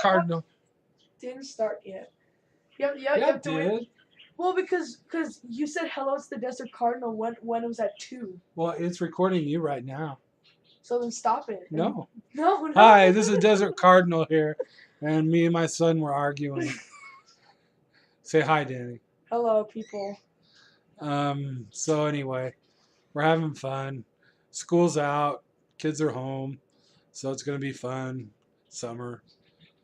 Cardinal. Didn't start yet. You Yeah, have it to wait. did. Well, because you said hello to the Desert Cardinal when it was at 2. Well, it's recording you right now. So then stop it. No. No. Hi, this is Desert Cardinal here, and me and my son were arguing. Say hi, Danny. Hello, people. So anyway, we're having fun. School's out, kids are home, so it's gonna be fun. Summer.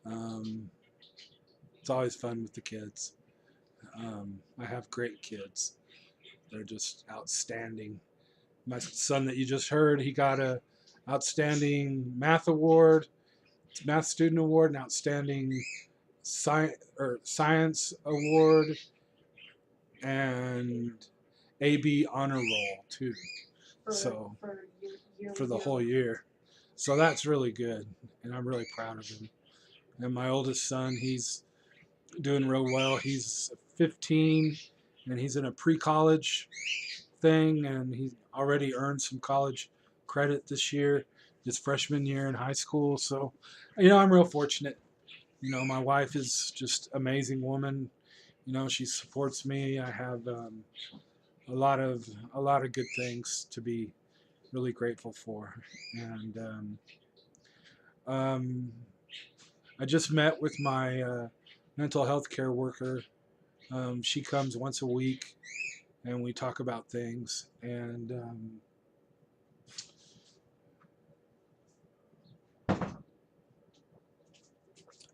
Um, it's always fun with the kids. I have great kids. They're just outstanding. My son that you just heard, he got a outstanding math award, math student award, an outstanding science award, and AB honor roll too. So for the whole year. So that's really good, and I'm really proud of him. And my oldest son, he's doing real well. He's 15, and he's in a pre-college thing, and he's already earned some college credit this year, his freshman year in high school. So, I'm real fortunate. My wife is just amazing woman. She supports me. I have a lot of good things to be really grateful for, and um, I just met with my mental health care worker. She comes once a week, and we talk about things.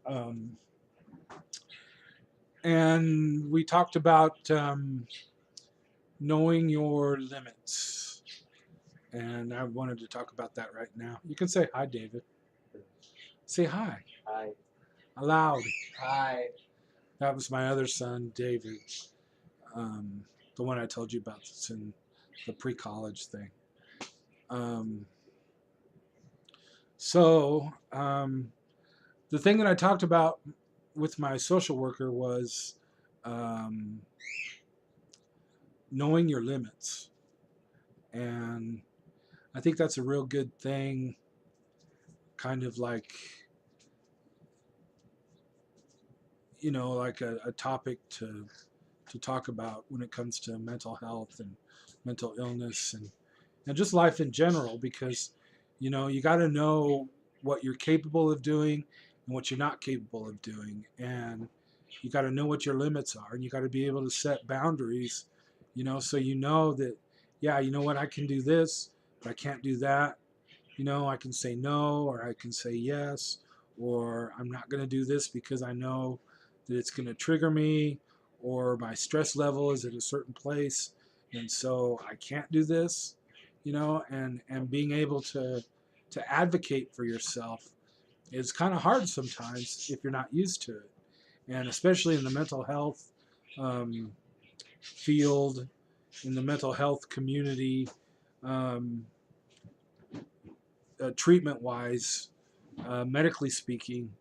Um, and we talked about knowing your limits. And I wanted to talk about that right now. You can say hi, David. Say hi. Hi. Aloud. Hi. That was my other son, David. The one I told you about that's in the pre-college thing. The thing that I talked about with my social worker was knowing your limits. And I think that's a real good thing, kind of like, like a topic to talk about when it comes to mental health and mental illness and just life in general, because, you got to know what you're capable of doing and what you're not capable of doing. And you got to know what your limits are, and you got to be able to set boundaries, so that, yeah, you know what, I can do this, but I can't do that. I can say no, or I can say yes, or I'm not going to do this because I know that it's going to trigger me, or my stress level is at a certain place, and so I can't do this, and being able to advocate for yourself is kind of hard sometimes if you're not used to it, and especially in the mental health um, field, in the mental health community. Um, Treatment wise, medically speaking,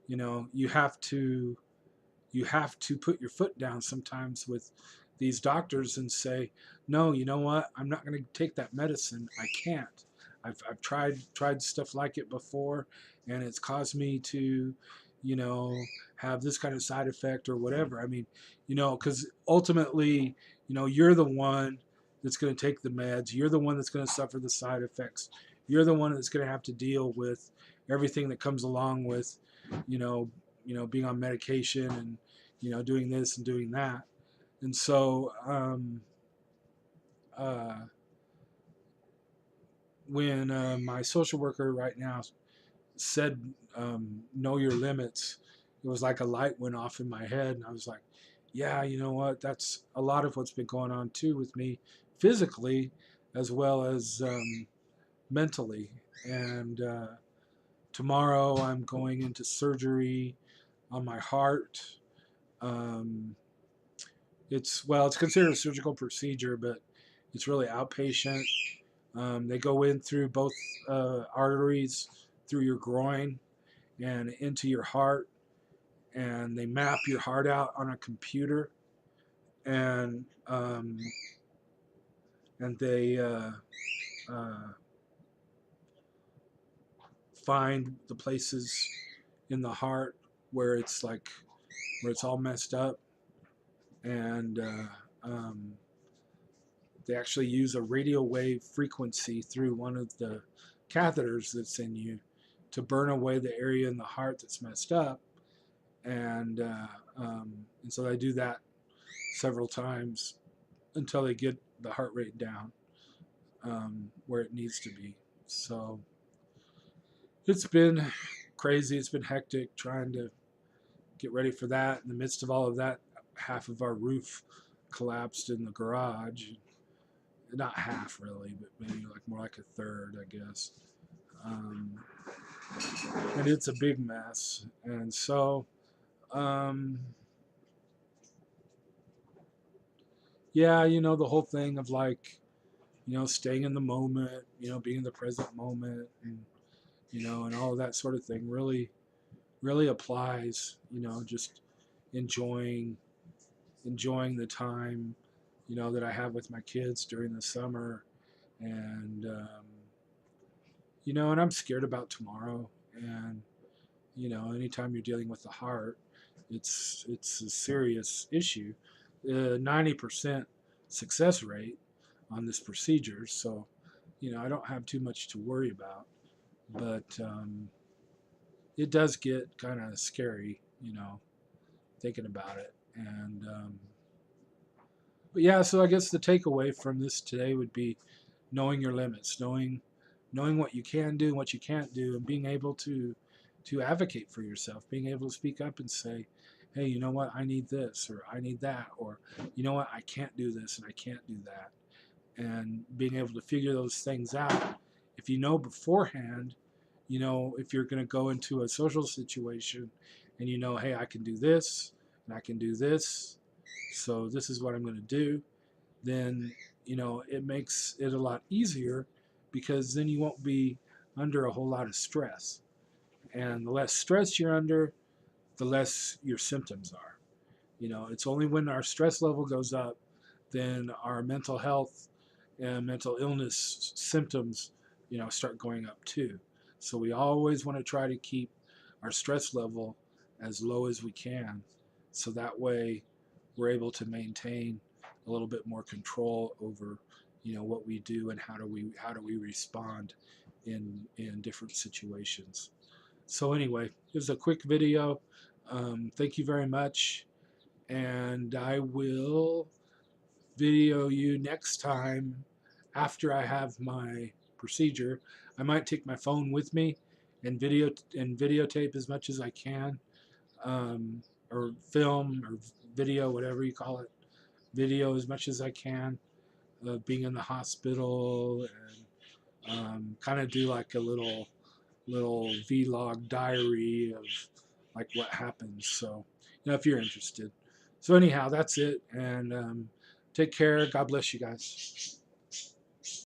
you have to put your foot down sometimes with these doctors and say, no, you know what, I'm not going to take that medicine. I can't. I've tried stuff like it before, and it's caused me to, you know, have this kind of side effect or whatever. I mean, because ultimately, you're the one that's going to take the meds. You're the one that's going to suffer the side effects. You're the one that's going to have to deal with everything that comes along with, you know, being on medication and, doing this and doing that. And so, uh, when my social worker right now said, know your limits, it was like a light went off in my head. And I was like, yeah, you know what? That's a lot of what's been going on too with me physically as well as mentally. And tomorrow I'm going into surgery on my heart. Um, it's considered a surgical procedure, but it's really outpatient. They go in through both arteries, through your groin and into your heart, and they map your heart out on a computer, and they uh, find the places in the heart where it's like where it's all messed up, and they actually use a radio wave frequency through one of the catheters that's in you to burn away the area in the heart that's messed up, and so they do that several times until they get the heart rate down where it needs to be. So it's been crazy. It's been hectic trying to get ready for that. In the midst of all of that, half of our roof collapsed in the garage. Not half really, but maybe like more like a third, I guess. Um, and it's a big mess. And so, um, yeah, the whole thing of like, staying in the moment, being in the present moment, and all of that sort of thing really applies. Just enjoying enjoying the time, that I have with my kids during the summer, and and I'm scared about tomorrow, and anytime you're dealing with the heart, it's a serious issue. 90% success rate on this procedure, so I don't have too much to worry about, but it does get kind of scary, thinking about it, and but yeah, so I guess the takeaway from this today would be knowing your limits, knowing what you can do and what you can't do, and being able to advocate for yourself, being able to speak up and say, hey, you know what, I need this or I need that, or you know what, I can't do this and I can't do that. And being able to figure those things out. If you know beforehand, if you're going to go into a social situation and hey, I can do this and I can do this, so this is what I'm going to do, then it makes it a lot easier, because then you won't be under a whole lot of stress, and the less stress you're under, the less your symptoms are. It's only when our stress level goes up, then our mental health and mental illness symptoms start going up too. So we always want to try to keep our stress level as low as we can, so that way we're able to maintain a little bit more control over what we do and how do we respond in different situations. So anyway, it was a quick video. Thank you very much, and I will video you next time after I have my procedure. I might take my phone with me and videotape as much as I can, um, or film or video, whatever you call it, video as much as I can of being in the hospital, and kind of do like a little vlog diary of like what happens. So if you're interested. So anyhow, that's it, and take care. God bless you guys.